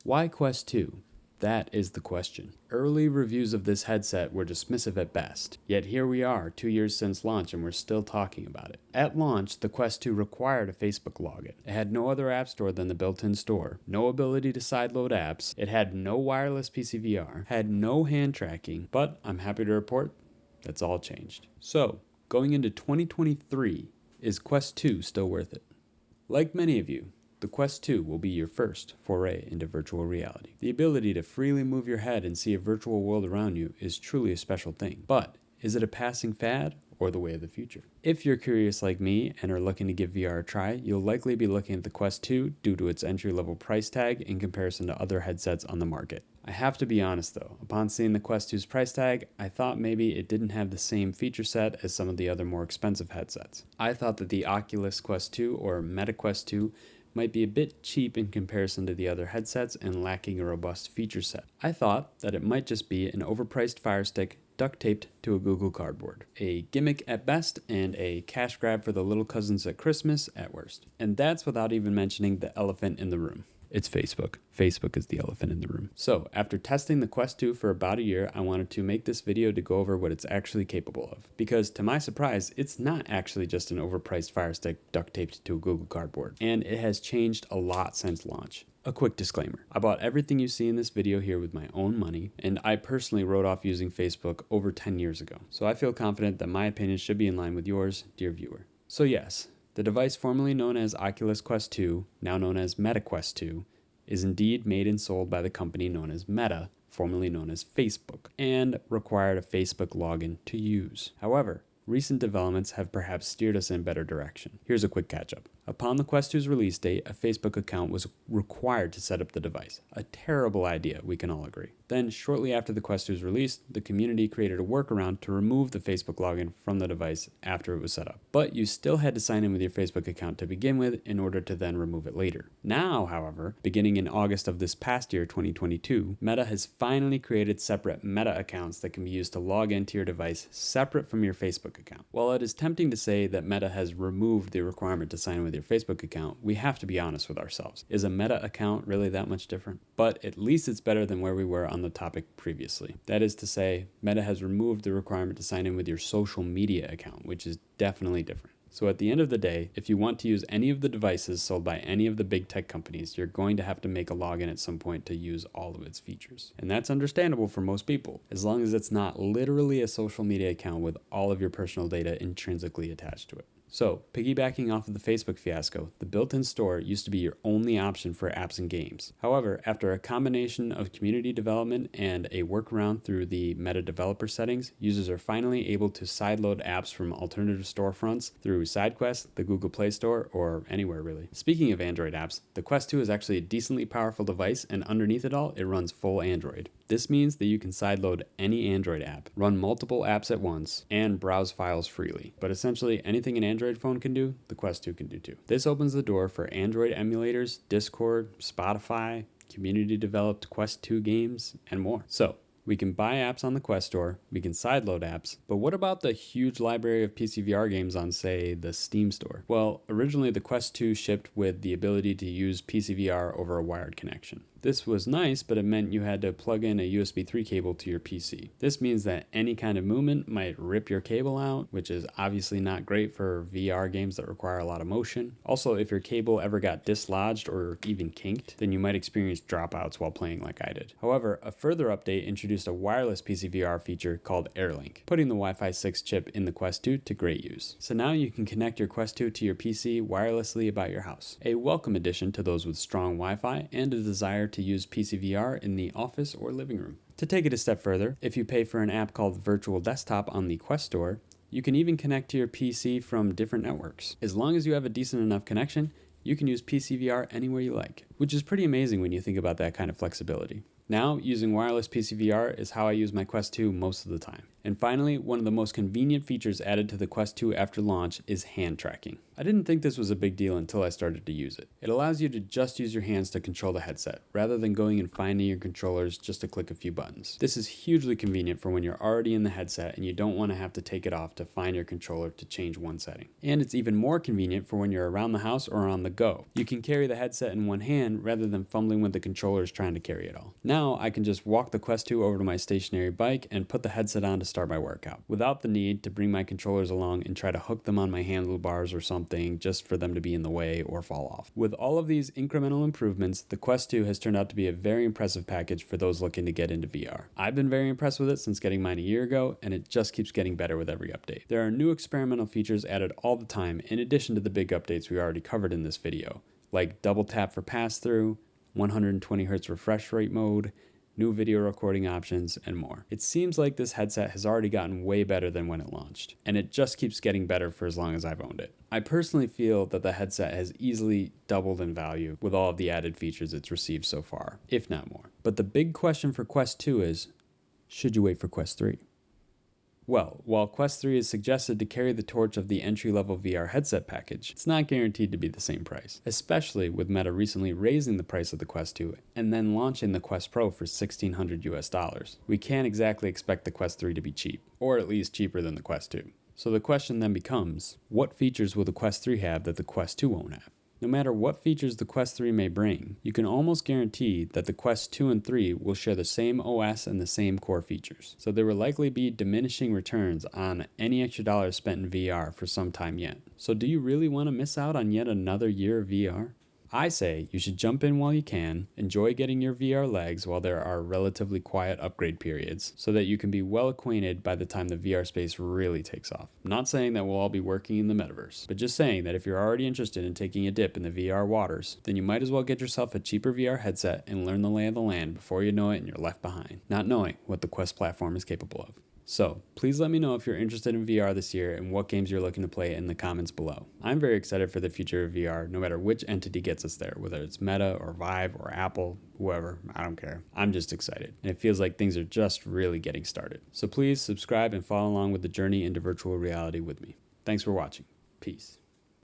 Why Quest 2? That is the question. Early reviews of this headset were dismissive at best, yet here we are 2 years since launch and we're still talking about it. At launch, the Quest 2 required a Facebook login. It had no other app store than the built-in store, no ability to sideload apps, it had no wireless PCVR, had no hand tracking, but I'm happy to report that's all changed. So, going into 2023, is Quest 2 still worth it? Like many of you, the Quest 2 will be your first foray into virtual reality. The ability to freely move your head and see a virtual world around you is truly a special thing. But is it a passing fad or the way of the future? If you're curious like me and are looking to give VR a try, you'll likely be looking at the Quest 2 due to its entry-level price tag in comparison to other headsets on the market. I have to be honest though, upon seeing the Quest 2's price tag, I thought maybe it didn't have the same feature set as some of the other more expensive headsets. I thought that the Oculus Quest 2 or Meta Quest 2 might be a bit cheap in comparison to the other headsets and lacking a robust feature set. I thought that it might just be an overpriced Fire Stick duct taped to a Google Cardboard. A gimmick at best and a cash grab for the little cousins at Christmas at worst. And that's without even mentioning the elephant in the room. It's Facebook. Facebook is the elephant in the room. So after testing the Quest 2 for about a year, I wanted to make this video to go over what it's actually capable of. Because to my surprise, it's not actually just an overpriced Fire Stick duct taped to a Google Cardboard. And it has changed a lot since launch. A quick disclaimer. I bought everything you see in this video here with my own money, and I personally wrote off using Facebook over 10 years ago. So I feel confident that my opinion should be in line with yours, dear viewer. So yes, the device formerly known as Oculus Quest 2, now known as Meta Quest 2, is indeed made and sold by the company known as Meta, formerly known as Facebook, and required a Facebook login to use. However, recent developments have perhaps steered us in a better direction. Here's a quick catch-up. Upon the Quest 2's release date, a Facebook account was required to set up the device. A terrible idea, we can all agree. Then, shortly after the Quest 2's release, the community created a workaround to remove the Facebook login from the device after it was set up. But you still had to sign in with your Facebook account to begin with in order to then remove it later. Now, however, beginning in August of this past year, 2022, Meta has finally created separate Meta accounts that can be used to log into your device separate from your Facebook account. While it is tempting to say that Meta has removed the requirement to sign in with your Facebook account, we have to be honest with ourselves. Is a Meta account really that much different? But at least it's better than where we were on the topic previously. That is to say, Meta has removed the requirement to sign in with your social media account, which is definitely different. So at the end of the day, if you want to use any of the devices sold by any of the big tech companies, you're going to have to make a login at some point to use all of its features. And that's understandable for most people, as long as it's not literally a social media account with all of your personal data intrinsically attached to it. So, piggybacking off of the Facebook fiasco, the built-in store used to be your only option for apps and games. However, after a combination of community development and a workaround through the Meta developer settings, users are finally able to sideload apps from alternative storefronts through SideQuest, the Google Play Store, or anywhere really. Speaking of Android apps, the Quest 2 is actually a decently powerful device, and underneath it all, it runs full Android. This means that you can sideload any Android app, run multiple apps at once, and browse files freely. But essentially, anything an Android phone can do, the Quest 2 can do too. This opens the door for Android emulators, Discord, Spotify, community-developed Quest 2 games, and more. So, we can buy apps on the Quest Store, we can sideload apps, but what about the huge library of PCVR games on, say, the Steam Store? Well, originally the Quest 2 shipped with the ability to use PCVR over a wired connection. This was nice, but it meant you had to plug in a USB 3 cable to your PC. This means that any kind of movement might rip your cable out, which is obviously not great for VR games that require a lot of motion. Also, if your cable ever got dislodged or even kinked, then you might experience dropouts while playing like I did. However, a further update introduced a wireless PCVR feature called AirLink, putting the Wi-Fi 6 chip in the Quest 2 to great use. So now you can connect your Quest 2 to your PC wirelessly about your house. A welcome addition to those with strong Wi-Fi and a desire to use PCVR in the office or living room. To take it a step further, if you pay for an app called Virtual Desktop on the Quest Store, you can even connect to your PC from different networks. As long as you have a decent enough connection, you can use PCVR anywhere you like, which is pretty amazing when you think about that kind of flexibility. Now, using wireless PCVR is how I use my Quest 2 most of the time. And finally, one of the most convenient features added to the Quest 2 after launch is hand tracking. I didn't think this was a big deal until I started to use it. It allows you to just use your hands to control the headset, rather than going and finding your controllers just to click a few buttons. This is hugely convenient for when you're already in the headset and you don't want to have to take it off to find your controller to change one setting. And it's even more convenient for when you're around the house or on the go. You can carry the headset in one hand rather than fumbling with the controllers trying to carry it all. Now I can just walk the Quest 2 over to my stationary bike and put the headset on to start my workout, without the need to bring my controllers along and try to hook them on my handlebars or something just for them to be in the way or fall off. With all of these incremental improvements, the Quest 2 has turned out to be a very impressive package for those looking to get into VR. I've been very impressed with it since getting mine a year ago, and it just keeps getting better with every update. There are new experimental features added all the time in addition to the big updates we already covered in this video, like double tap for pass-through, 120Hz refresh rate mode, new video recording options, and more. It seems like this headset has already gotten way better than when it launched, and it just keeps getting better for as long as I've owned it. I personally feel that the headset has easily doubled in value with all of the added features it's received so far, if not more. But the big question for Quest 2 is, should you wait for Quest 3? Well, while Quest 3 is suggested to carry the torch of the entry-level VR headset package, it's not guaranteed to be the same price, especially with Meta recently raising the price of the Quest 2 and then launching the Quest Pro for $1,600 US. We can't exactly expect the Quest 3 to be cheap, or at least cheaper than the Quest 2. So the question then becomes, what features will the Quest 3 have that the Quest 2 won't have? No matter what features the Quest 3 may bring, you can almost guarantee that the Quest 2 and 3 will share the same OS and the same core features. So there will likely be diminishing returns on any extra dollars spent in VR for some time yet. So do you really want to miss out on yet another year of VR? I say you should jump in while you can, enjoy getting your VR legs while there are relatively quiet upgrade periods, so that you can be well acquainted by the time the VR space really takes off. I'm not saying that we'll all be working in the metaverse, but just saying that if you're already interested in taking a dip in the VR waters, then you might as well get yourself a cheaper VR headset and learn the lay of the land before you know it and you're left behind, not knowing what the Quest platform is capable of. So, please let me know if you're interested in VR this year and what games you're looking to play in the comments below. I'm very excited for the future of VR, no matter which entity gets us there, whether it's Meta or Vive or Apple, whoever, I don't care. I'm just excited, and it feels like things are just really getting started. So please subscribe and follow along with the journey into virtual reality with me. Thanks for watching. Peace.